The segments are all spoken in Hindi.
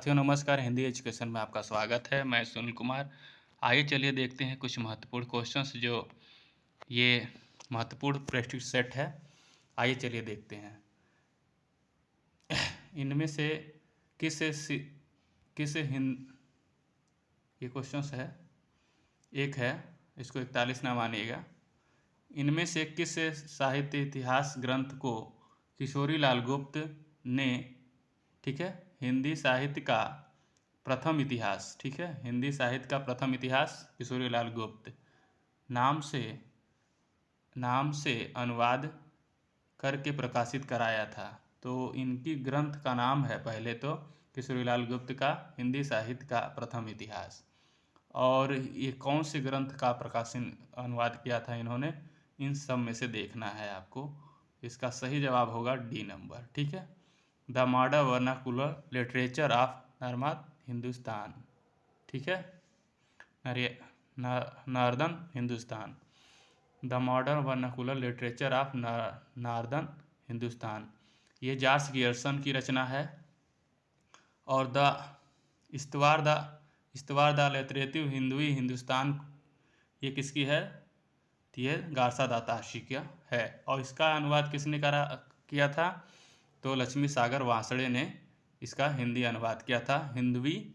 साथियों नमस्कार, हिंदी एजुकेशन में आपका स्वागत है। मैं सुनील कुमार। आइए चलिए देखते हैं कुछ महत्वपूर्ण क्वेश्चंस जो ये महत्वपूर्ण प्रैक्टिस सेट है। आइए चलिए देखते हैं इनमें से किस हिंद ये क्वेश्चंस है। एक है, इसको 41 ना मानिएगा। इनमें से किस साहित्य इतिहास ग्रंथ को किशोरीलाल गुप्त ने, ठीक है, हिंदी साहित्य का प्रथम इतिहास, ठीक है, हिंदी साहित्य का प्रथम इतिहास किशोरीलाल गुप्त नाम से अनुवाद करके प्रकाशित कराया था। तो इनकी ग्रंथ का नाम है, पहले तो किशोरीलाल गुप्त का हिंदी साहित्य का प्रथम इतिहास। और ये कौन से ग्रंथ का प्रकाशन अनुवाद किया था इन्होंने, इन सब में से देखना है आपको। इसका सही जवाब होगा डी नंबर, ठीक है। The modern vernacular literature of Norman Hindustan, ठीक है, northern Hindustan. The modern vernacular literature of northern Hindustan, ये जॉर्ज गियर्सन की रचना है। और इस्तवार द लिटरेटिव हिंदुई हिंदुस्तान, ये किसकी है, तो ये गारसा दाताशी का है। और इसका अनुवाद किसने किया था, तो लक्ष्मी सागर वासड़े ने इसका हिंदी अनुवाद किया था। हिंदवी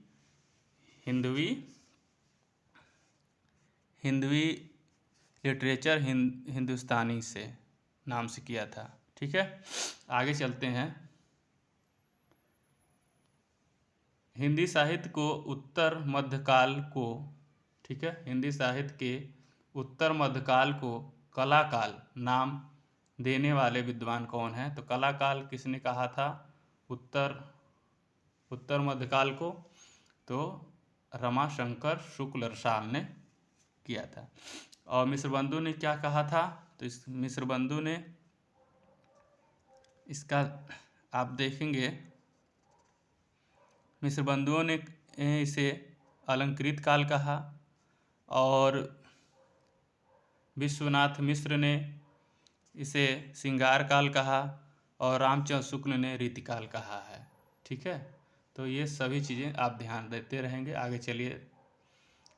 लिटरेचर हिंदुस्तानी से नाम से किया था, ठीक है। आगे चलते हैं। हिंदी साहित्य को उत्तर मध्यकाल को, ठीक है, हिंदी साहित्य के उत्तर मध्यकाल को कलाकाल नाम देने वाले विद्वान कौन हैं, तो कलाकाल किसने कहा था उत्तर मध्यकाल को, तो रमाशंकर शुक्ल रसाल ने किया था। और मिश्रबंधु ने क्या कहा था, तो मिश्रबंधु ने इसका आप देखेंगे, मिश्रबंधुओं ने इसे अलंकृत काल कहा, और विश्वनाथ मिश्र ने इसे श्रृंगार काल कहा, और रामचंद्र शुक्ल ने रीतिकाल कहा है, ठीक है। तो ये सभी चीज़ें आप ध्यान देते रहेंगे। आगे चलिए।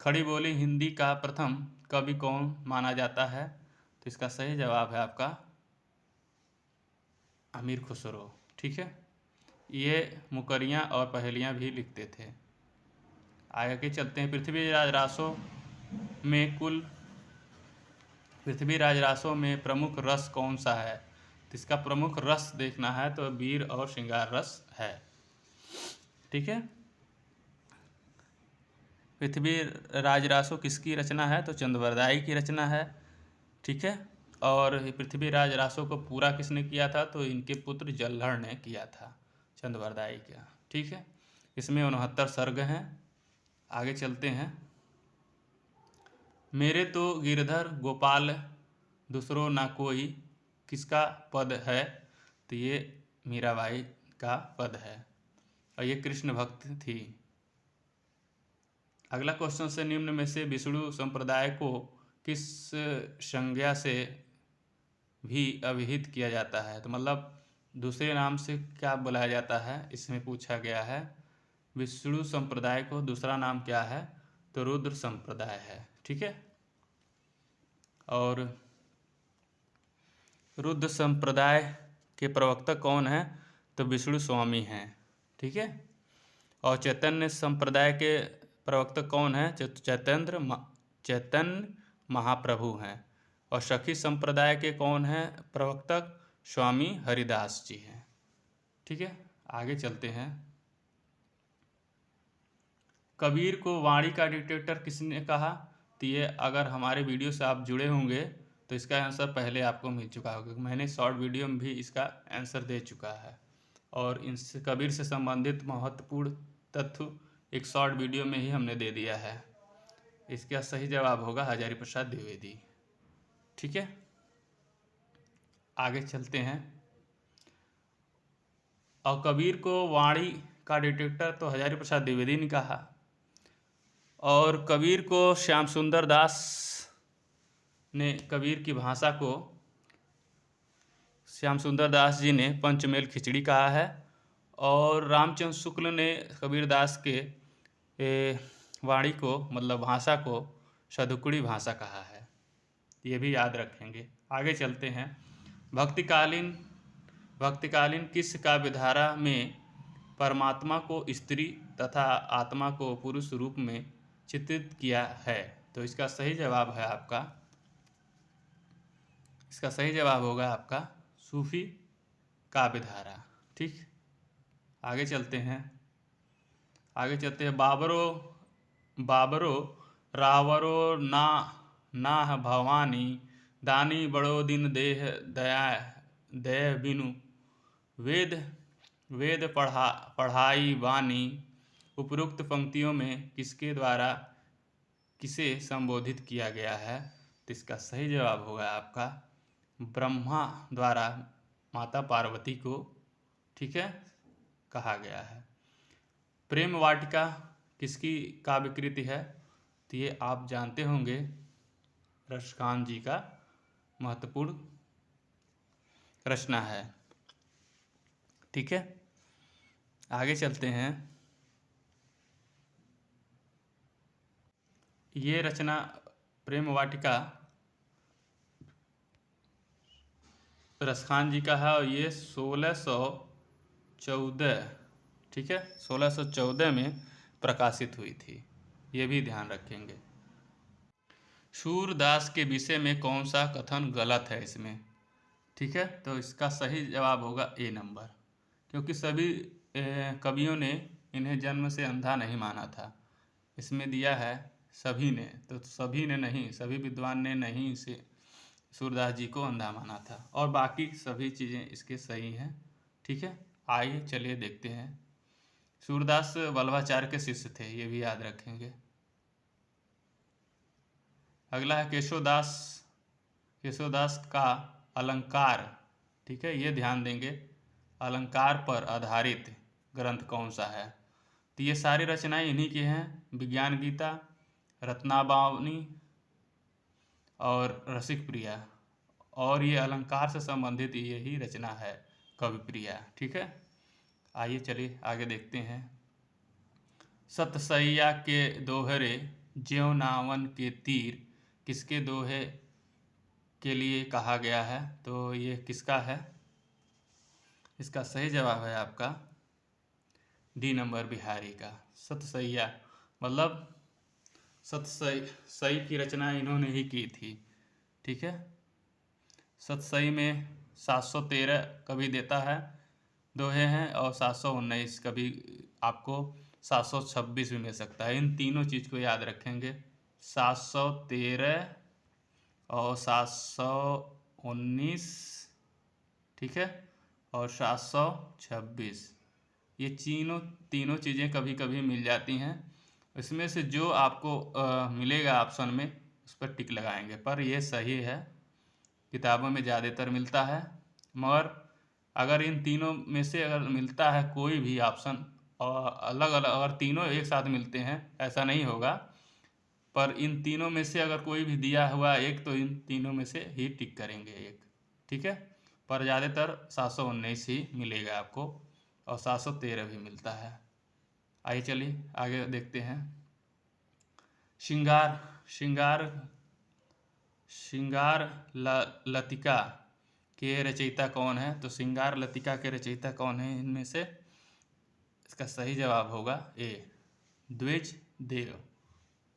खड़ी बोली हिंदी का प्रथम कवि कौन माना जाता है, तो इसका सही जवाब है आपका अमीर खुसरो, ठीक है। ये मुकरियाँ और पहेलियाँ भी लिखते थे। आगे चलते हैं। पृथ्वीराज रासों में प्रमुख रस कौन सा है, तो इसका प्रमुख रस देखना है तो वीर और श्रृंगार रस है, ठीक है। पृथ्वीराज रासो किसकी रचना है, तो चंद्रवरदाई की रचना है, ठीक है। और पृथ्वीराज रासो को पूरा किसने किया था, तो इनके पुत्र जल्हड़ ने किया था चंद्रवरदाई का, ठीक है। इसमें 69 सर्ग हैं। आगे चलते हैं। मेरे तो गिरधर गोपाल दूसरो ना कोई किसका पद है, तो ये मीराबाई का पद है, और ये कृष्ण भक्त थी। अगला क्वेश्चन से निम्न में से विष्णु संप्रदाय को किस संज्ञा से भी अभिहित किया जाता है, तो मतलब दूसरे नाम से क्या बुलाया जाता है, इसमें पूछा गया है। विष्णु संप्रदाय को दूसरा नाम क्या है, तो रुद्र संप्रदाय है, ठीक है। और रुद्र संप्रदाय के प्रवक्ता कौन है, तो विष्णु स्वामी हैं, ठीक है। और चैतन्य संप्रदाय के प्रवक्ता कौन है, चैतन्य महाप्रभु हैं। और सखी संप्रदाय के कौन हैं प्रवक्ता, स्वामी हरिदास जी हैं, ठीक है। आगे चलते हैं। कबीर को वाणी का डिक्टेटर किसने कहा, तो ये अगर हमारे वीडियो से आप जुड़े होंगे तो इसका आंसर पहले आपको मिल चुका होगा, मैंने शॉर्ट वीडियो में भी इसका आंसर दे चुका है। और इनसे कबीर से संबंधित महत्वपूर्ण तथ्य एक शॉर्ट वीडियो में ही हमने दे दिया है। इसका सही जवाब होगा हजारी प्रसाद द्विवेदी, ठीक है। आगे चलते हैं। और कबीर को वाणी का डिटेक्टर तो हजारी प्रसाद द्विवेदी ने कहा, और कबीर को श्याम सुंदर दास ने कबीर की भाषा को श्याम सुंदर दास जी ने पंचमेल खिचड़ी कहा है। और रामचंद्र शुक्ल ने कबीरदास के वाणी को मतलब भाषा को सदुकड़ी भाषा कहा है, ये भी याद रखेंगे। आगे चलते हैं। भक्तिकालीन किस काव्यधारा में परमात्मा को स्त्री तथा आत्मा को पुरुष रूप में चित्रित किया है? तो इसका सही जवाब होगा आपका सूफी काव्यधारा। ठीक, आगे चलते हैं। बाबरो रावरो ना भवानी दानी बड़ो दिन देह दया बिनु वेद पढ़ाई वाणी। उपरोक्त पंक्तियों में किसके द्वारा किसे संबोधित किया गया है? तो इसका सही जवाब होगा आपका ब्रह्मा द्वारा माता पार्वती को, ठीक है, कहा गया है। प्रेम वाटिका किसकी काव्यकृति है? तो ये आप जानते होंगे, रसखान जी का महत्वपूर्ण रचना है। ठीक है, आगे चलते हैं। ये रचना प्रेम वाटिका रसखान जी का है और ये 1614, ठीक है, 1614 में प्रकाशित हुई थी, ये भी ध्यान रखेंगे। सूरदास के विषय में कौन सा कथन गलत है इसमें? ठीक है, तो इसका सही जवाब होगा ए नंबर, क्योंकि सभी कवियों ने इन्हें जन्म से अंधा नहीं माना था। इसमें दिया है सभी ने, तो सभी ने नहीं, सभी विद्वान ने नहीं इसे सूरदास जी को अंधा माना था, और बाकी सभी चीज़ें इसके सही हैं। ठीक है, आइए चलिए देखते हैं। सूरदास वल्लभाचार्य के शिष्य थे, ये भी याद रखेंगे। अगला है केशवदास का अलंकार। ठीक है, ये ध्यान देंगे, अलंकार पर आधारित ग्रंथ कौन सा है? तो ये सारी रचनाएं इन्हीं की हैं, विज्ञान गीता, रत्नाबावनी और रसिक प्रिया, और ये अलंकार से संबंधित यही रचना है कवि प्रिया। ठीक है, आइए चलिए आगे देखते हैं। सतसैया के दोहरे ज्यों नावन के तीर किसके दोहे के लिए कहा गया है? तो ये किसका है? इसका सही जवाब है आपका डी नंबर, बिहारी का। सतसैया मतलब सतसई की रचना इन्होंने ही की थी। ठीक है, सतसई में 713 कवि देता है दोहे हैं, और 719 कभी आपको 726 भी मिल सकता है। इन तीनों चीज़ को याद रखेंगे, 713 और 719, ठीक है, और 726, ये तीनों चीज़ें कभी कभी मिल जाती हैं। इसमें से जो आपको मिलेगा ऑप्शन में, उस पर टिक लगाएंगे, पर ये सही है, किताबों में ज़्यादातर मिलता है। मगर अगर इन तीनों में से अगर मिलता है कोई भी ऑप्शन, और अलग अलग अगर तीनों एक साथ मिलते हैं ऐसा नहीं होगा, पर इन तीनों में से अगर कोई भी दिया हुआ एक, तो इन तीनों में से ही टिक करेंगे एक। ठीक है, पर ज़्यादातर 719 ही मिलेगा आपको, और 713 भी मिलता है। आइए चलिए आगे देखते हैं। श्रृंगार लतिका के रचयिता कौन है? तो श्रृंगार लतिका के रचयिता कौन है इनमें से? इसका सही जवाब होगा ए, द्विज देव।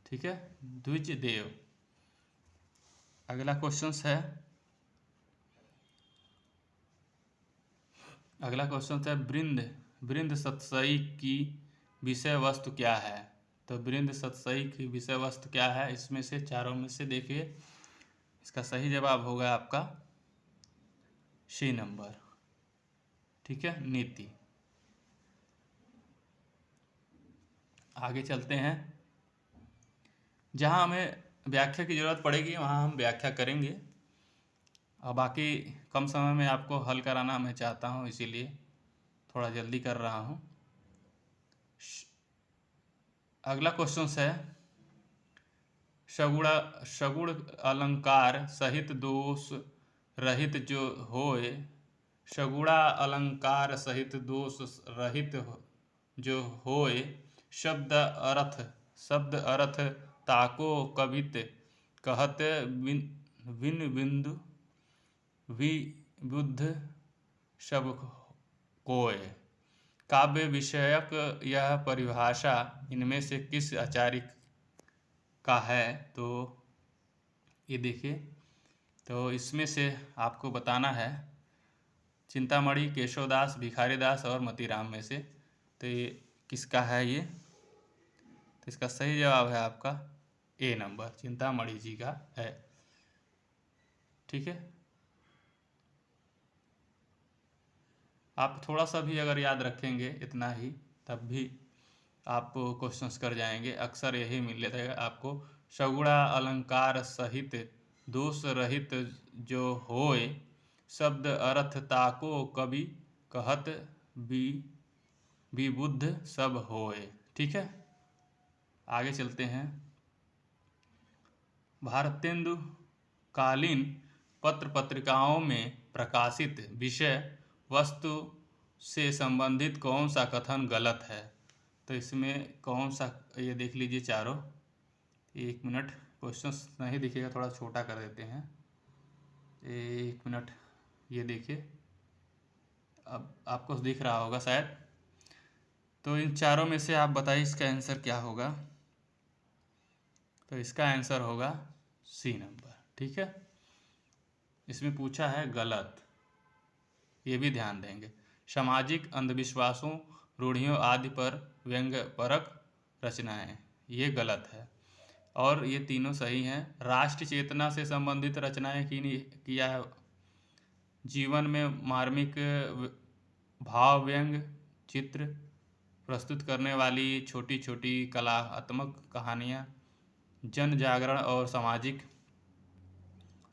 ठीक है, द्विज देव। अगला क्वेश्चन है बृंद सतसई की विषय वस्तु क्या है? तो बृंद सतसई की विषय वस्तु क्या है? इसमें से चारों में से देखिए, इसका सही जवाब होगा आपका सी नंबर। ठीक है, नीति। आगे चलते हैं। जहाँ हमें व्याख्या की ज़रूरत पड़ेगी वहाँ हम व्याख्या करेंगे, और बाकी कम समय में आपको हल कराना मैं चाहता हूँ, इसीलिए थोड़ा जल्दी कर रहा हूँ। अगला क्वेश्चन है, सगुण अलंकार सहित दोष रहित जो होए सगुणा अलंकार सहित दोष रहित जो होए, शब्द अर्थ ताको कवित कहत बिन बिंदु विबुद्ध सब कोय। काव्य विषयक यह परिभाषा इनमें से किस आचार्य का है? तो ये देखिए, तो इसमें से आपको बताना है चिंतामणि, केशवदास, भिखारीदास और मतीराम में से। तो ये किसका है ये? तो इसका सही जवाब है आपका ए नंबर, चिंतामणि जी का है। ठीक है, आप थोड़ा सा भी अगर याद रखेंगे इतना ही, तब भी आप क्वेश्चंस कर जाएंगे। अक्सर यही मिल रहेगा आपको, सगुणा अलंकार सहित दोष रहित जो होए, शब्द अर्थ ताको कवि कहत विबुद्ध सब होए। ठीक है, आगे चलते हैं। भारतेंदु कालीन पत्र पत्रिकाओं में प्रकाशित विषय वस्तु से संबंधित कौन सा कथन गलत है? तो इसमें कौन सा, ये देख लीजिए चारों। एक मिनट, क्वेश्चंस नहीं दिखेगा, थोड़ा छोटा कर देते हैं। एक मिनट, ये देखिए, अब आपको दिख रहा होगा शायद। तो इन चारों में से आप बताइए इसका आंसर क्या होगा? तो इसका आंसर होगा सी नंबर। ठीक है, इसमें पूछा है गलत, ये भी ध्यान देंगे। सामाजिक अंधविश्वासों, रूढ़ियों आदि पर व्यंग्यपरक रचनाएं, ये गलत है। और ये तीनों सही हैं। राष्ट्र चेतना से संबंधित रचनाएं किया है। जीवन में मार्मिक भाव व्यंग चित्र प्रस्तुत करने वाली छोटी छोटी कलात्मक कहानियाँ, जन जागरण और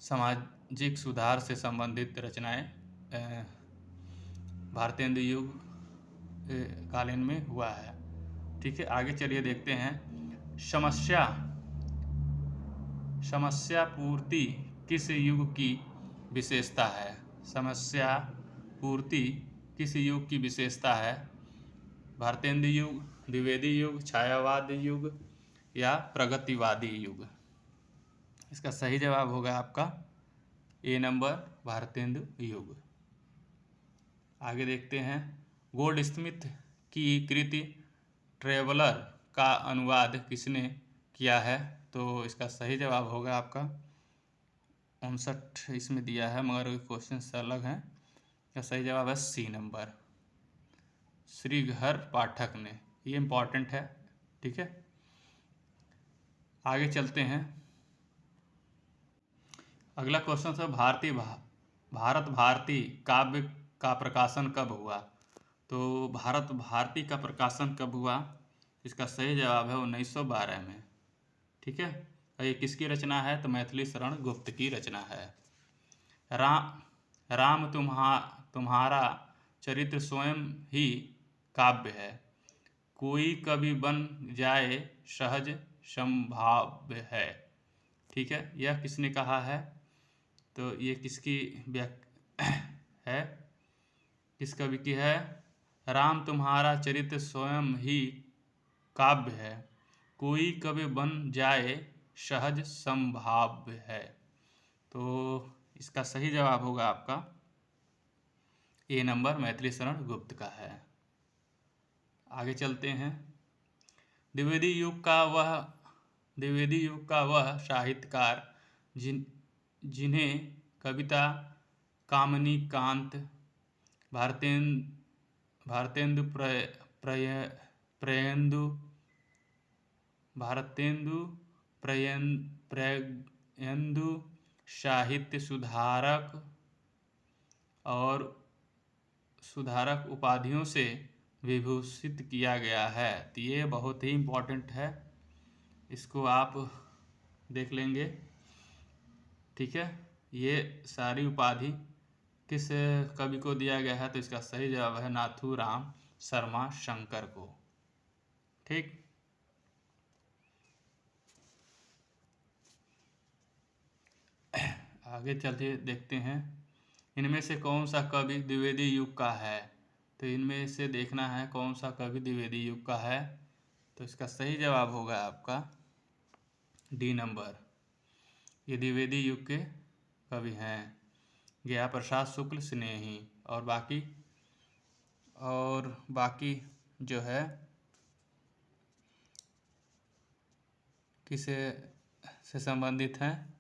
सामाजिक सुधार से संबंधित रचनाएं भारतेंदु युग कालीन में हुआ है। ठीक है, आगे चलिए देखते हैं। समस्या पूर्ति किस युग की विशेषता है? समस्या पूर्ति किस युग की विशेषता है? भारतेंदु युग, द्विवेदी युग, छायावादी युग या प्रगतिवादी युग? इसका सही जवाब होगा आपका ए नंबर, भारतेंदु युग। आगे देखते हैं। गोल्डस्मिथ की कृति ट्रेवलर का अनुवाद किसने किया है? तो इसका सही जवाब होगा आपका 59 इसमें दिया है, मगर क्वेश्चन अलग हैं। इसका सही जवाब है सी नंबर, श्रीघर पाठक ने। ये इम्पॉर्टेंट है। ठीक है, आगे चलते हैं। अगला क्वेश्चन है भारत भारती काव्य का प्रकाशन कब हुआ? तो भारत भारती का प्रकाशन कब हुआ? इसका सही जवाब है 1912 में। ठीक है, और ये किसकी रचना है? तो मैथिली शरण गुप्त की रचना है। राम तुम्हारा चरित्र स्वयं ही काव्य है, कोई कवि बन जाए सहज संभाव्य है। ठीक है, यह किसने कहा है? तो ये किसकी है, किस कवि की है? राम तुम्हारा चरित्र स्वयं ही काव्य है, कोई कवि बन जाए सहज संभाव्य है। तो इसका सही जवाब होगा आपका ए नंबर, मैथिली शरण गुप्त का है। आगे चलते हैं। द्विवेदी युग का वह साहित्यकार जिन्हें कविता कामनी कांत, भारतेंदु प्रेयेंदु, साहित्य सुधारक उपाधियों से विभूषित किया गया है। तो ये बहुत ही इम्पोर्टेंट है, इसको आप देख लेंगे। ठीक है, ये सारी उपाधि किस कवि को दिया गया है? तो इसका सही जवाब है नाथूराम शर्मा शंकर को। ठीक, आगे चलते देखते हैं। इनमें से कौन सा कवि द्विवेदी युग का है? तो इनमें से देखना है कौन सा कवि द्विवेदी युग का है। तो इसका सही जवाब होगा आपका डी नंबर। ये द्विवेदी युग के कवि हैं गया प्रसाद शुक्ल स्नेही। और बाकी जो है किसे से संबंधित हैं?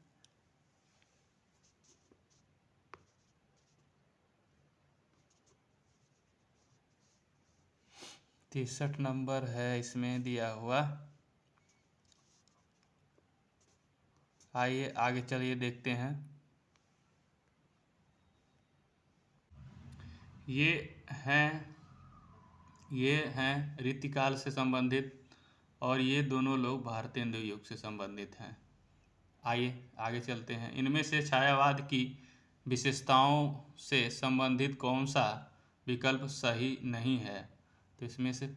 63 नंबर है इसमें दिया हुआ। आइए आगे चलिए देखते हैं। ये हैं रीतिकाल से संबंधित और ये दोनों लोग भारतेंदु युग से संबंधित हैं। आइए आगे चलते हैं। इनमें से छायावाद की विशेषताओं से संबंधित कौन सा विकल्प सही नहीं है? तो इसमें से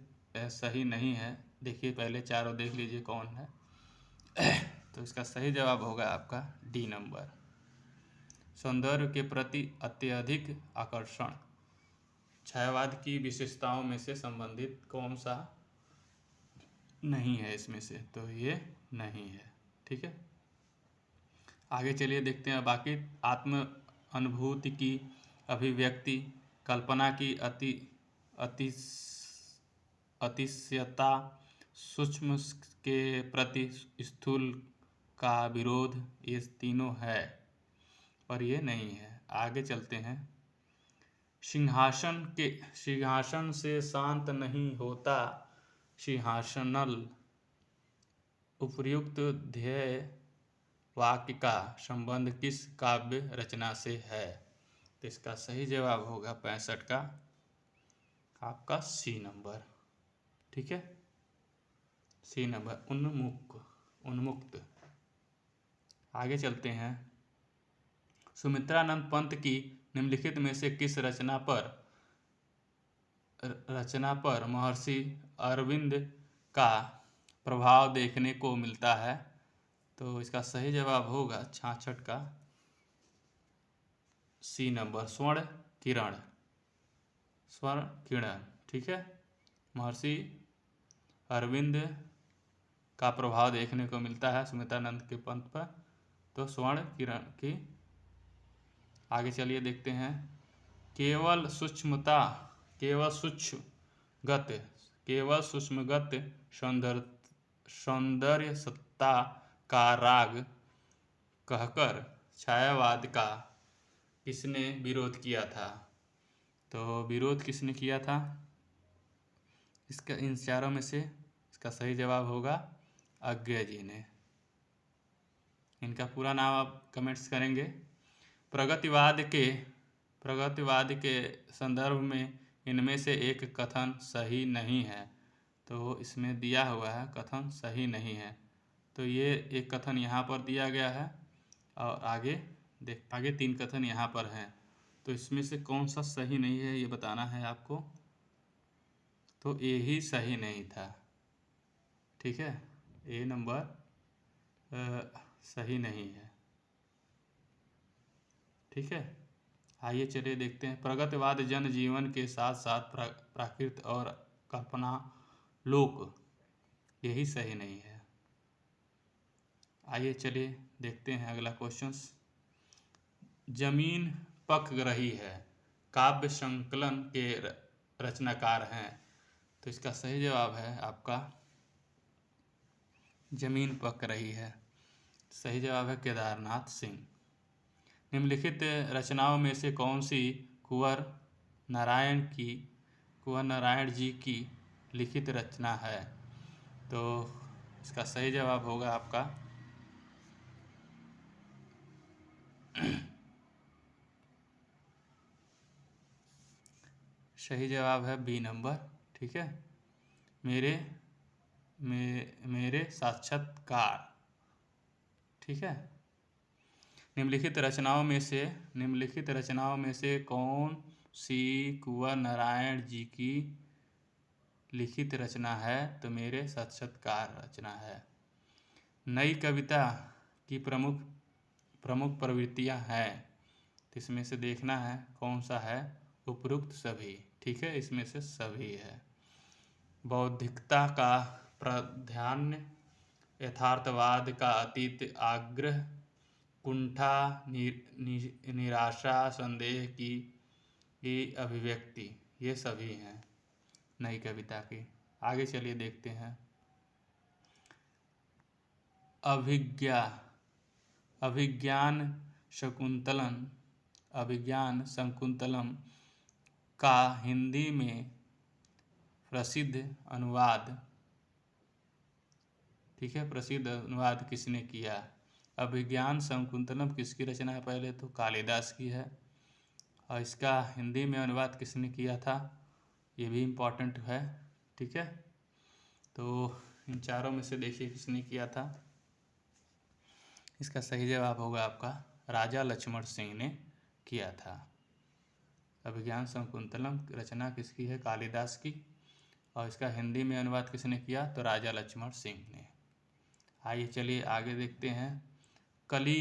सही नहीं है। देखिए पहले चारों देख लीजिए कौन है। तो इसका सही जवाब होगा आपका डी नंबर। सौंदर्य के प्रति अत्यधिक आकर्षण छायावाद की विशेषताओं में से संबंधित कौन सा नहीं है इसमें से? तो ये नहीं है। ठीक है, आगे चलिए देखते हैं बाकी। आत्म अनुभूति की अभिव्यक्ति, कल्पना की अतिशयता, सूक्ष्म के प्रति स्थूल का विरोध, ये तीनों है और ये नहीं है। आगे चलते हैं। सिंहासन से शांत नहीं होता सिंहासनल, उपर्युक्त ध्येय वाक्य का संबंध किस काव्य रचना से है? तो इसका सही जवाब होगा 65 का आपका सी नंबर। ठीक है, सी नंबर उन्मुक्त। आगे चलते हैं। सुमित्रानंद पंत की निम्नलिखित में से किस रचना पर महर्षि अरविंद का प्रभाव देखने को मिलता है? तो इसका सही जवाब होगा 66 का सी नंबर, स्वर्ण किरण। ठीक है, महर्षि अरविंद का प्रभाव देखने को मिलता है सुमित्रानंद के पंत पर, तो स्वर्ण किरण की। आगे चलिए देखते हैं। केवल सूक्ष्मगत सौंदर्य सत्ता का राग कहकर छायावाद का किसने विरोध किया था? तो विरोध किसने किया था इसका? इन चारों में से इसका सही जवाब होगा अज्ञे जी ने। इनका पूरा नाम आप कमेंट्स करेंगे। प्रगतिवाद के संदर्भ में इनमें से एक कथन सही नहीं है। तो इसमें दिया हुआ है कथन सही नहीं है, तो ये एक कथन यहाँ पर दिया गया है और आगे 3 कथन यहाँ पर हैं। तो इसमें से कौन सा सही नहीं है ये बताना है आपको। तो ए ही सही नहीं था। ठीक है, ए नंबर सही नहीं है। ठीक है, आइए चलिए देखते हैं। प्रगतिवाद जन जीवन के साथ साथ प्राकृत और कल्पना लोक, यही सही नहीं है। आइए चलिए देखते हैं अगला क्वेश्चन। जमीन पक रही है काव्य संकलन के रचनाकार हैं? तो इसका सही जवाब है आपका जमीन पक रही है। सही जवाब है केदारनाथ सिंह। निम्नलिखित रचनाओं में से कौन सी कुंवर नारायण जी की लिखित रचना है? तो इसका सही जवाब होगा आपका सही जवाब है बी नंबर। ठीक है, मेरे साक्षात्कार। ठीक है, निम्नलिखित रचनाओं में से कौन सी कुंवर नारायण जी की लिखित रचना है? तो मेरे साक्षात्कार रचना है। नई कविता की प्रमुख प्रवृत्तियां हैं? तो इसमें से देखना है कौन सा है उपरोक्त सभी। ठीक है, इसमें से सभी है। बौद्धिकता का प्राधान्य, यथार्थवाद का अतीत आग्रह, कुंठा, निराशा, संदेह की अभिव्यक्ति, ये सभी हैं नई कविता की। आगे चलिए देखते हैं। अभिज्ञान शकुंतलम का हिंदी में प्रसिद्ध अनुवाद, ठीक है, प्रसिद्ध अनुवाद किसने किया? अभिज्ञान शकुंतलम किसकी रचना है? पहले तो कालिदास की है। और इसका हिंदी में अनुवाद किसने किया था, ये भी इम्पोर्टेंट है। ठीक है, तो इन चारों में से देखिए किसने किया था। इसका सही जवाब होगा आपका राजा लक्ष्मण सिंह ने किया था। अभिज्ञान शकुंतलम रचना किसकी है? कालिदास की। और इसका हिंदी में अनुवाद किसने किया? तो राजा लक्ष्मण सिंह ने। आइए चलिए आगे देखते हैं। कली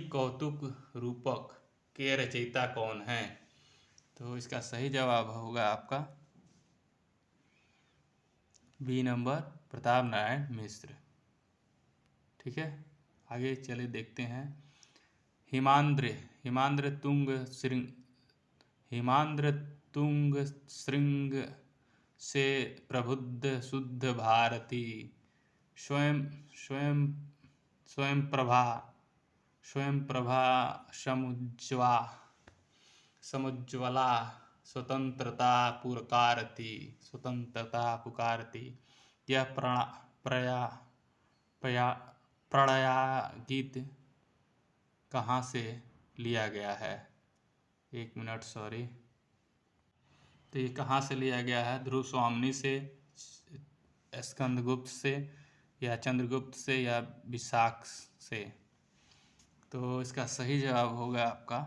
कौतुक रूपक के रचयिता कौन हैं? तो इसका सही जवाब होगा आपका बी नंबर, प्रताप नारायण मिश्र। ठीक है, आगे चले देखते हैं। हिमांद्र तुंग श्रृंग से प्रबुद्ध शुद्ध भारती, स्वयं प्रभा समुज्ज्वला, स्वतंत्रता पुकारती। यह प्रणया गीत कहाँ से लिया गया है? एक मिनट, सॉरी। तो ये कहाँ से लिया गया है? ध्रुव स्वामिनी से, स्कंदगुप्त से, या चंद्रगुप्त से, या विशाख से? तो इसका सही जवाब होगा आपका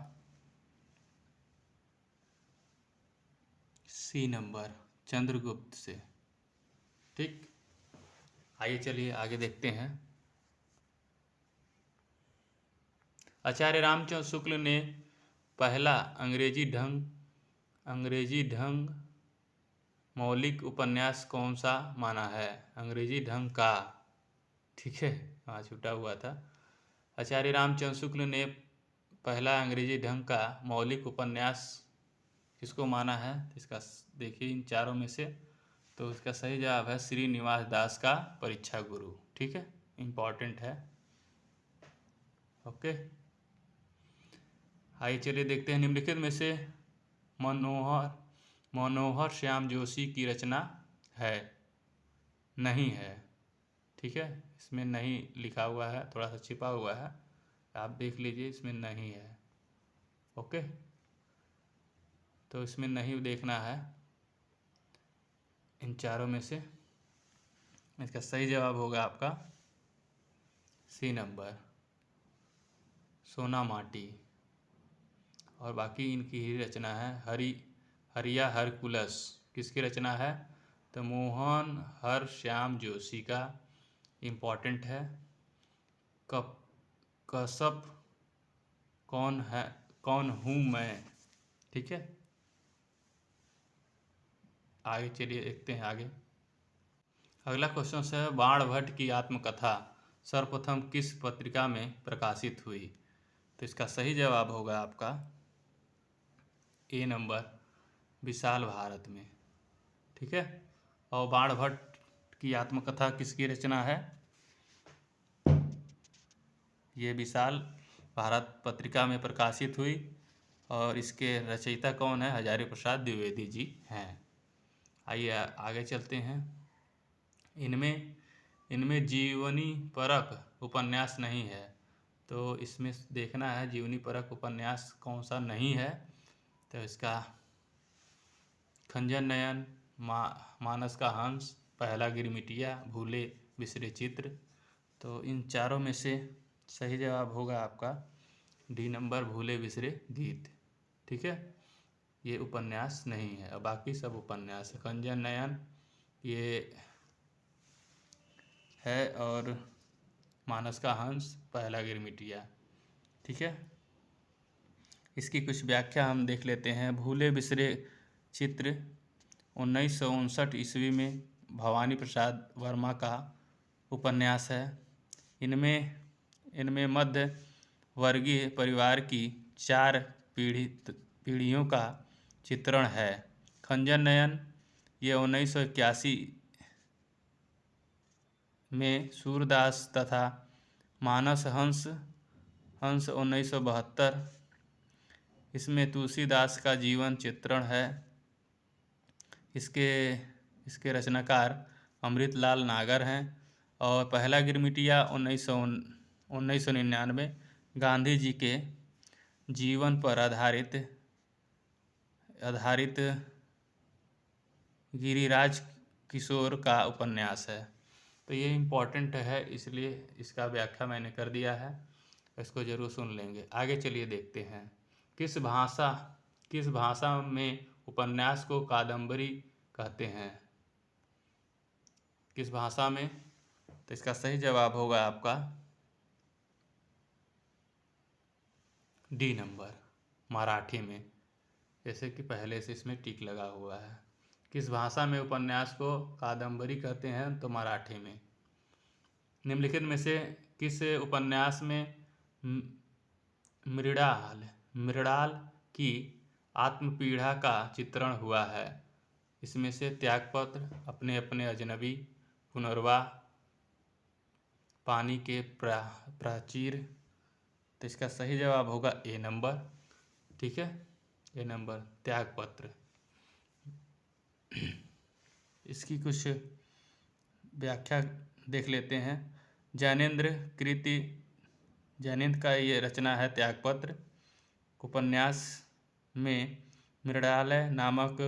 सी नंबर, चंद्रगुप्त से। ठीक, आइए चलिए आगे देखते हैं। आचार्य रामचंद्र शुक्ल ने पहला अंग्रेजी ढंग मौलिक उपन्यास कौन सा माना है? अंग्रेजी ढंग का, ठीक है, वहाँ छूटा हुआ था। आचार्य रामचंद्र शुक्ल ने पहला अंग्रेजी ढंग का मौलिक उपन्यास किसको माना है? इसका देखिए इन चारों में से, तो इसका सही जवाब है श्रीनिवास दास का परीक्षा गुरु। ठीक है, इम्पॉर्टेंट है। ओके, आइए चलिए देखते हैं। निम्नलिखित में से मनोहर श्याम जोशी की रचना है? नहीं है। ठीक है, इसमें नहीं लिखा हुआ है, थोड़ा सा छिपा हुआ है, आप देख लीजिए, इसमें नहीं है। ओके, तो इसमें नहीं देखना है इन चारों में से। इसका सही जवाब होगा आपका सी नंबर, सोना माटी। और बाकी इनकी ही रचना है। हरिया हरकुलस किसकी रचना है? तो मोहन हर श्याम जोशी का, इम्पोर्टेंट है। कसब कौन हूँ मैं? ठीक है, आगे चलिए देखते हैं। आगे अगला क्वेश्चन है, बाणभट्ट की आत्मकथा सर्वप्रथम किस पत्रिका में प्रकाशित हुई? तो इसका सही जवाब होगा आपका ए नंबर, विशाल भारत में। ठीक है, और बाणभट्ट की आत्मकथा किसकी रचना है? ये विशाल भारत पत्रिका में प्रकाशित हुई। और इसके रचयिता कौन है? हजारी प्रसाद द्विवेदी जी हैं। आइए आगे चलते हैं। इनमें जीवनी परक उपन्यास नहीं है। तो इसमें देखना है जीवनी परक उपन्यास कौन सा नहीं है। तो इसका खंजर नयन, मानस का हंस, पहला गिरमिटिया, भूले बिसरे चित्र। तो इन चारों में से सही जवाब होगा आपका डी नंबर, भूले बिसरे गीत। ठीक है, ये उपन्यास नहीं है, और बाकी सब उपन्यास है। खंजर नयन ये है, और मानस का हंस, पहला गिरमिटिया। ठीक है। इसकी कुछ व्याख्या हम देख लेते हैं। भूले बिसरे चित्र 1959 ईस्वी में भवानी प्रसाद वर्मा का उपन्यास है। इनमें मध्य वर्गीय परिवार की 4 पीढ़ियों का चित्रण है। खंजर नयन ये 1981 में, सूरदास तथा मानस हंस 1972, इसमें तुलसीदास का जीवन चित्रण है। इसके रचनाकार अमृतलाल नागर हैं। और पहला गिरमिटिया 1999 गांधी जी के जीवन पर आधारित गिरिराज किशोर का उपन्यास है। तो ये इम्पोर्टेंट है, इसलिए इसका व्याख्या मैंने कर दिया है, इसको जरूर सुन लेंगे। आगे चलिए देखते हैं। किस भाषा में उपन्यास को कादम्बरी कहते हैं? किस भाषा में? तो इसका सही जवाब होगा आपका डी नंबर, मराठी में। जैसे कि पहले से इसमें टिक लगा हुआ है। किस भाषा में उपन्यास को कादम्बरी कहते हैं? तो मराठी में। निम्नलिखित में से किस उपन्यास में मृणाल की आत्मपीड़ा का चित्रण हुआ है? इसमें से त्यागपत्र, अपने अपने अजनबी, पुनर्वाह, पानी के प्राचीर। तो इसका सही जवाब होगा ए नंबर। ठीक है, ए नंबर, त्यागपत्र। इसकी कुछ व्याख्या देख लेते हैं। ज्ञानेंद्र का ये रचना है त्यागपत्र। उपन्यास में मृणालय नामक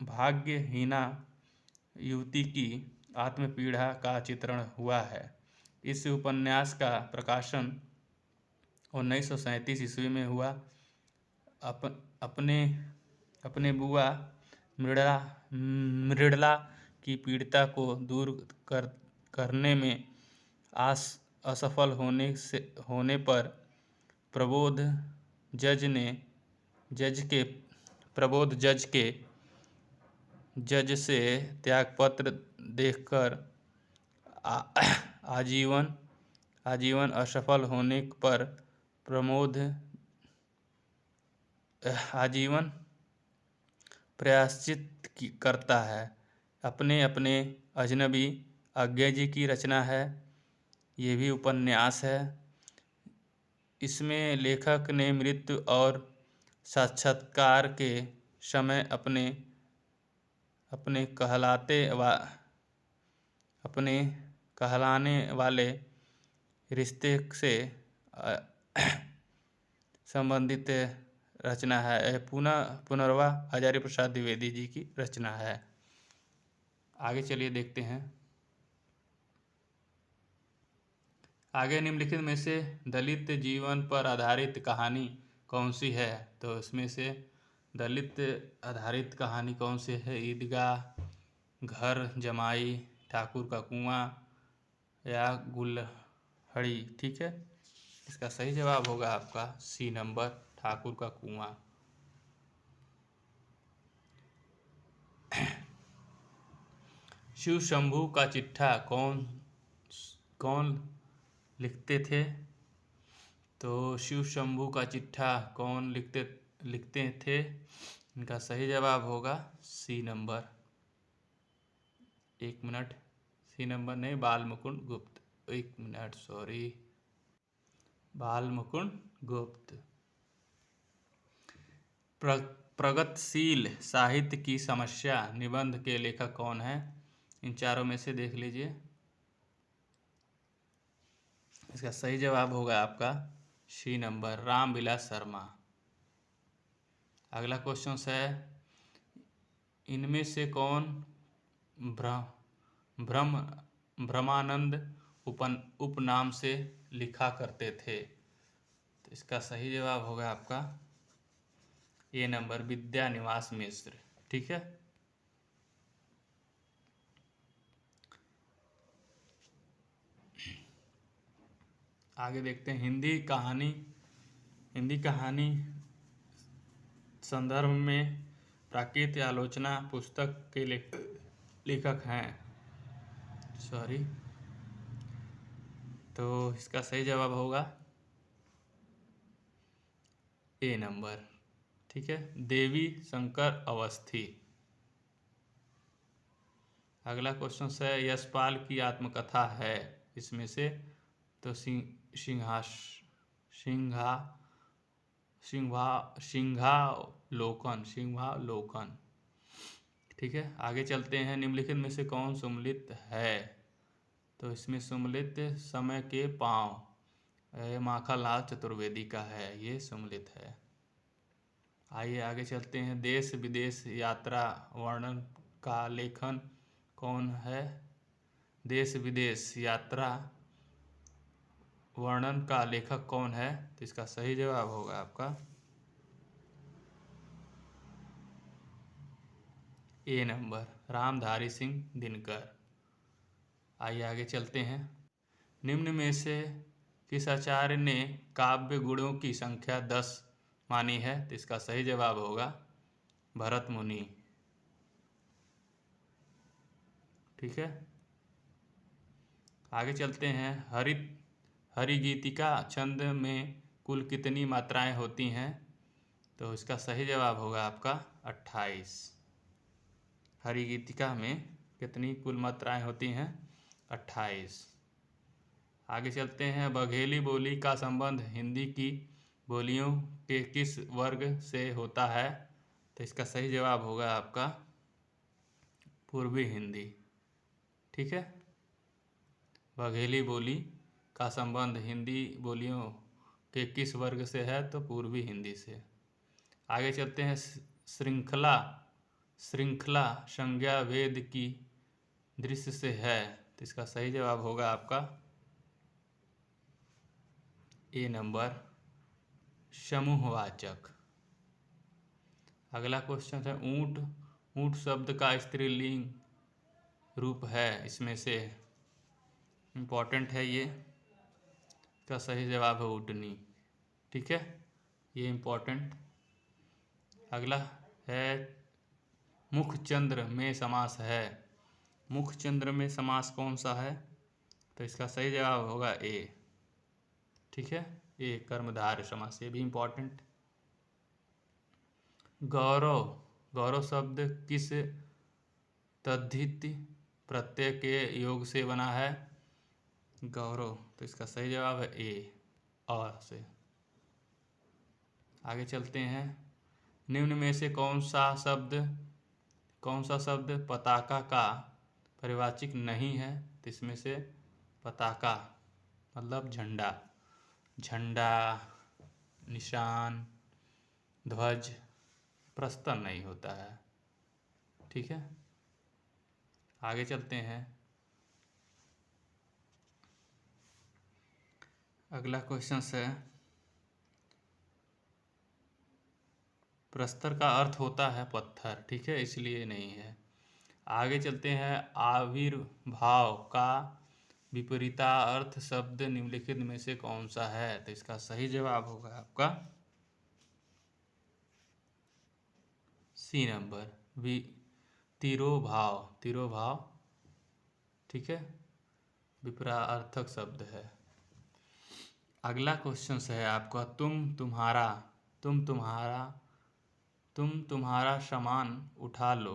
भाग्यहीना युवती की आत्मपीड़ा का चित्रण हुआ है। इस उपन्यास का प्रकाशन 1937 ईस्वी में हुआ। अपने बुआ मृणला की पीड़िता को दूर करने में असफल होने पर प्रबोध जज से त्यागपत्र देखकर आजीवन असफल होने पर प्रमोद आजीवन प्रायश्चित करता है। अपने अपने अजनबी अज्ञा जी की रचना है। ये भी उपन्यास है। इसमें लेखक ने मृत्यु और साक्षात्कार के समय अपने कहलाने वाले रिश्ते से संबंधित रचना है। पुनर्वाह हजारी प्रसाद द्विवेदी जी की रचना है। आगे चलिए देखते हैं। आगे निम्नलिखित में से दलित जीवन पर आधारित कहानी कौन सी है? तो इसमें से दलित आधारित कहानी कौन सी है? ईदगाह, घर जमाई, ठाकुर का कुआं या गुलहड़ी। ठीक है, इसका सही जवाब होगा आपका सी नंबर, ठाकुर का कुआं। शिव शंभू का चिट्ठा कौन लिखते थे? तो शिव शंभू का चिट्ठा कौन लिखते थे? इनका सही जवाब होगा सी नंबर। एक मिनट, सी नंबर नहीं, बालमुकुंद गुप्त। एक मिनट, सॉरी, बालमुकुंद गुप्त। प्रगतिशील साहित्य की समस्या निबंध के लेखक कौन है? इन चारों में से देख लीजिए। इसका सही जवाब होगा आपका सी नंबर, रामविलास शर्मा। अगला क्वेश्चन है, इनमें से कौन ब्रह्मानंद उपनाम से लिखा करते थे? तो इसका सही जवाब होगा आपका ए नंबर, विद्यानिवास मिश्र। ठीक है, आगे देखते हैं हिंदी कहानी संदर्भ में प्राकृत आलोचना पुस्तक के लेखक हैं। तो इसका सही जवाब होगा ए नंबर। ठीक है, देवी शंकर अवस्थी। अगला क्वेश्चन है यशपाल की आत्मकथा है इसमें से, तो सिंहालोकन। ठीक है, आगे चलते हैं। निम्नलिखित में से कौन सुमलित है? तो इसमें सुमलित समय के पाँव माखनलाल चतुर्वेदी का है, ये सुमलित है। आइए आगे चलते हैं। देश विदेश यात्रा वर्णन का लेखन कौन है? देश विदेश यात्रा वर्णन का लेखक कौन है? तो इसका सही जवाब होगा आपका ए नंबर, रामधारी सिंह दिनकर। आइए आगे चलते हैं। निम्न में से किस आचार्य ने काव्य गुणों की संख्या 10 मानी है? तो इसका सही जवाब होगा भरत मुनि। ठीक है, आगे चलते हैं। हरिगीतिका छंद में कुल कितनी मात्राएं होती हैं? तो इसका सही जवाब होगा आपका 28। हरिगीतिका में कितनी कुल मात्राएं होती हैं? 28। आगे चलते हैं। बघेली बोली का संबंध हिंदी की बोलियों के किस वर्ग से होता है? तो इसका सही जवाब होगा आपका पूर्वी हिंदी। ठीक है, बघेली बोली का संबंध हिंदी बोलियों के किस वर्ग से है? तो पूर्वी हिंदी से। आगे चलते हैं। श्रृंखला संज्ञा वेद की दृश्य से है, तो इसका सही जवाब होगा आपका ए नंबर, समूहवाचक। अगला क्वेश्चन है ऊंट शब्द का स्त्रीलिंग रूप है इसमें से, इम्पोर्टेंट है ये। इसका सही जवाब है ऊँटनी। ठीक है, ये इम्पोर्टेंट। अगला है मुखचंद्र में समास है। मुखचंद्र में समास कौन सा है? तो इसका सही जवाब होगा ए। ठीक है, ए कर्मधारय समास, ये भी इम्पोर्टेंट। गौरव शब्द किस तद्धित प्रत्यय के योग से बना है? गौरव, तो इसका सही जवाब है ए, अ से। आगे चलते हैं। निम्न में से कौन सा शब्द पताका का परिवाचक नहीं है? तो इसमें से पताका मतलब झंडा, निशान, ध्वज, प्रस्तर नहीं होता है। ठीक है, आगे चलते हैं। अगला क्वेश्चन है प्रस्तर का अर्थ होता है पत्थर। ठीक है, इसलिए नहीं है। आगे चलते हैं। आविर्भाव का विपरीतार्थ शब्द निम्नलिखित में से कौन सा है? तो इसका सही जवाब होगा आपका सी नंबर, तिरोभाव। ठीक है, विपरीतार्थक शब्द है। अगला क्वेश्चन है आपका तुम तुम्हारा सामान उठा लो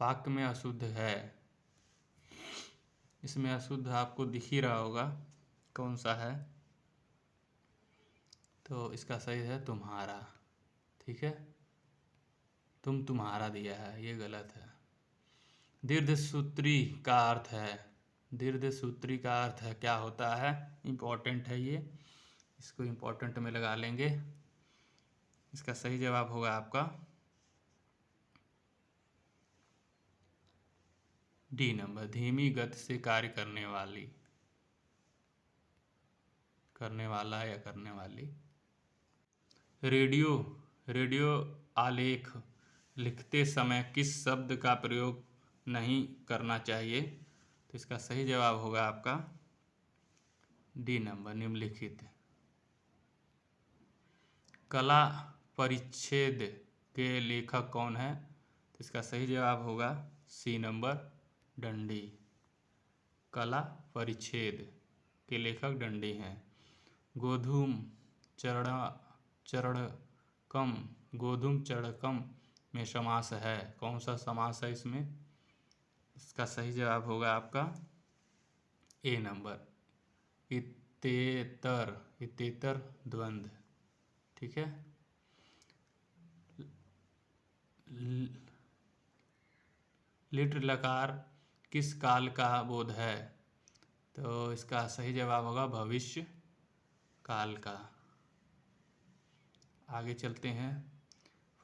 वाक्य में अशुद्ध है। इसमें अशुद्ध आपको दिख ही रहा होगा कौन सा है, तो इसका सही है तुम्हारा। ठीक है, तुम्हारा दिया है, ये गलत है। दीर्घसूत्री का अर्थ है क्या होता है? इम्पोर्टेंट है ये, इसको इम्पोर्टेंट में लगा लेंगे। इसका सही जवाब होगा आपका डी नंबर, धीमी गति से कार्य करने वाला या करने वाली। रेडियो आलेख लिखते समय किस शब्द का प्रयोग नहीं करना चाहिए? तो इसका सही जवाब होगा आपका डी नंबर निम्नलिखित कला परिच्छेद के लेखक कौन है? तो इसका सही जवाब होगा सी नंबर दंडी। कला परिच्छेद के लेखक दंडी हैं। गोधूम चरणकम, गोधूम चरणकम में समास है, कौन सा समास है इसमें? इसका सही जवाब होगा आपका ए नंबर इतेतर, इतेतर द्वंद्व। ठीक है। लिट लकार किस काल का बोध है? तो इसका सही जवाब होगा भविष्य काल का। आगे चलते हैं।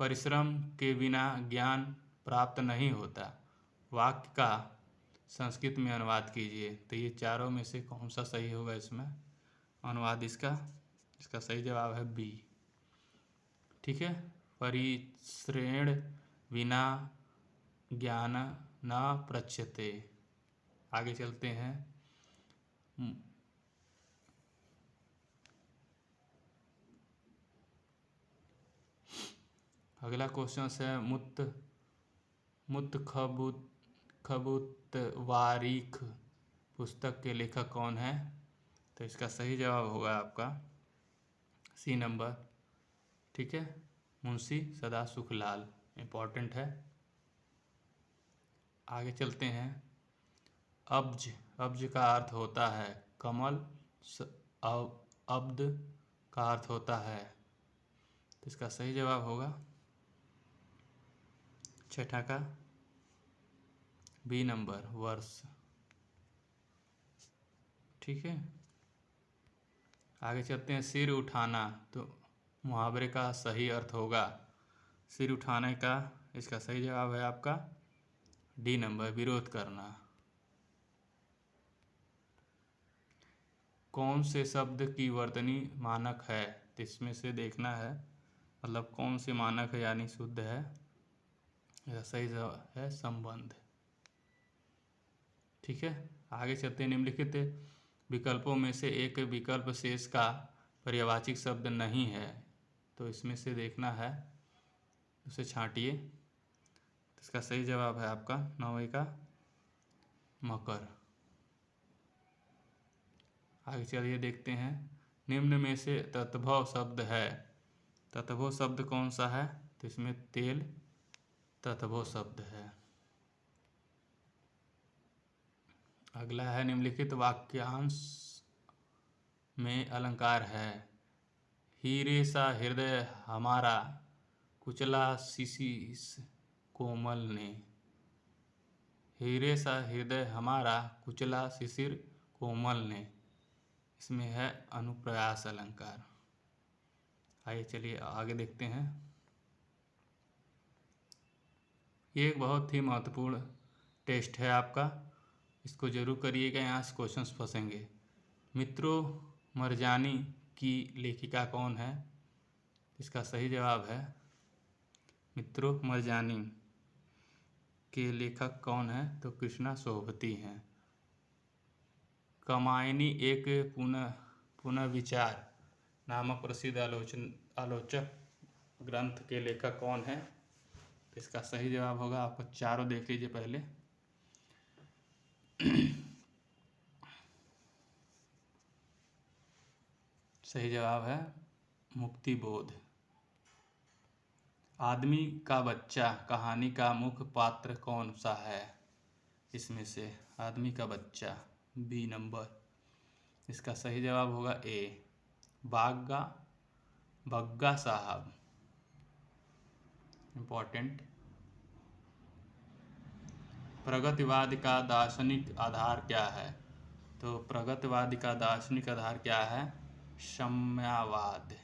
परिश्रम के बिना ज्ञान प्राप्त नहीं होता, वाक्य का संस्कृत में अनुवाद कीजिए। तो ये चारों में से कौन सा सही होगा इसमें अनुवाद? इसका सही जवाब है बी। ठीक है। परिश्रेण बिना ज्ञान न प्रच्यते। आगे चलते हैं। अगला क्वेश्चन है खबूतवारीख पुस्तक के लेखक कौन है? तो इसका सही जवाब होगा आपका सी नंबर। ठीक है, मुंशी सदा सुखलाल। इम्पोर्टेंट है। आगे चलते हैं। अब्ज का अर्थ होता है कमल, अब्द का अर्थ होता है, तो इसका सही जवाब होगा छठा का बी नंबर वर्ष। ठीक है। आगे चलते हैं। सिर उठाना, तो मुहावरे का सही अर्थ होगा सिर उठाने का। इसका सही जवाब है आपका डी नंबर विरोध करना। कौन से शब्द की वर्तनी मानक है? तो इसमें से देखना है मतलब कौन से मानक है यानी शुद्ध है। इसका सही जवाब है संबंध। ठीक है। आगे चलते हैं। निम्नलिखित विकल्पों में से एक विकल्प शेष का पर्यायवाची शब्द नहीं है, तो इसमें से देखना है, उसे छांटिए। इसका सही जवाब है आपका 9 का मकर। आगे चलिए देखते हैं। निम्न में से तद्भव शब्द है, तद्भव शब्द कौन सा है? तो इसमें तेल तद्भव शब्द है। अगला है निम्नलिखित वाक्यांश में अलंकार है। हीरे सा हृदय हमारा कुचला शिशिर कोमल ने। हीरे सा हृदय हमारा कुचला शिशिर कोमल ने, इसमें है अनुप्रास अलंकार। आइए चलिए आगे देखते हैं। ये एक बहुत ही महत्वपूर्ण टेस्ट है आपका, इसको जरूर करिएगा, यहाँ से क्वेश्चंस फंसेंगे। मित्रों मरजानी की लेखिका कौन है? इसका सही जवाब है मित्रों मरजानी के लेखक कौन है? तो कृष्णा सोभती हैं। कामायनी एक पुनर्विचार नामक प्रसिद्ध आलोचक ग्रंथ के लेखक कौन है? तो इसका सही जवाब होगा, आपको चारों देख लीजिए पहले। सही जवाब है मुक्तिबोध। आदमी का बच्चा कहानी का मुख्य पात्र कौन सा है? इसमें से आदमी का बच्चा बी नंबर। इसका सही जवाब होगा ए बग्गा साहब। इम्पोर्टेंट। प्रगतिवाद का दार्शनिक आधार क्या है? तो प्रगतिवाद का दार्शनिक आधार क्या है? साम्यवाद।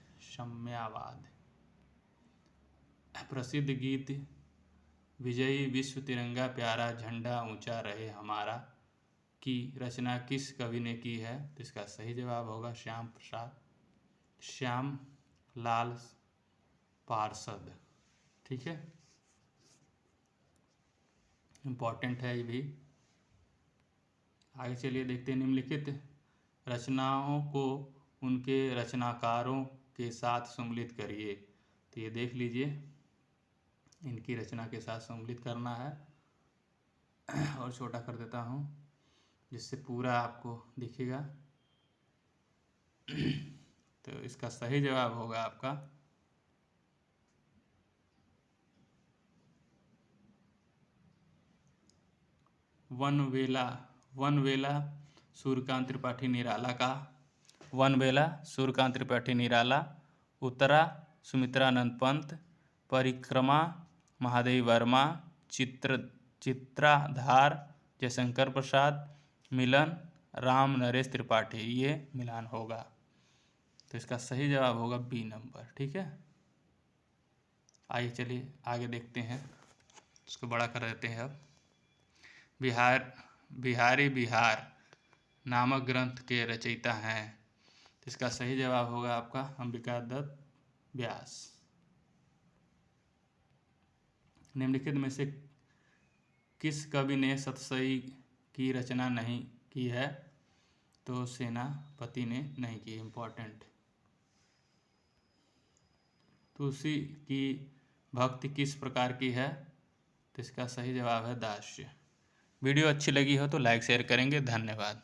प्रसिद्ध गीत विजयी विश्व तिरंगा प्यारा झंडा ऊंचा रहे हमारा की रचना किस कवि ने की है? तो इसका सही जवाब होगा श्याम लाल पार्षद। ठीक है, इम्पोर्टेंट है ये भी। आगे चलिए देखते हैं। निम्नलिखित रचनाओं को उनके रचनाकारों के साथ सम्मिलित करिए। तो ये देख लीजिए, इनकी रचना के साथ सम्मिलित करना है। और छोटा कर देता हूँ जिससे पूरा आपको दिखेगा। तो इसका सही जवाब होगा आपका वनवेला। वनवेला सूर्यकांत त्रिपाठी निराला का। वनवेला सूर्यकांत त्रिपाठी निराला। उत्तरा सुमित्रानंद पंत। परिक्रमा महादेवी वर्मा। चित्राधार जयशंकर प्रसाद। मिलन राम नरेश त्रिपाठी। ये मिलान होगा। तो इसका सही जवाब होगा बी नंबर। ठीक है, आइए चलिए आगे देखते हैं। इसको बड़ा कर देते हैं अब। बिहारी बिहार नामक ग्रंथ के रचयिता हैं। तो इसका सही जवाब होगा आपका अंबिका दत्त व्यास। निम्नलिखित में से किस कवि ने सतसई की रचना नहीं की है? तो सेनापति ने नहीं की। इम्पोर्टेंट। तुलसी की भक्ति किस प्रकार की है? तो इसका सही जवाब है दास्य। वीडियो अच्छी लगी हो तो लाइक शेयर करेंगे। धन्यवाद।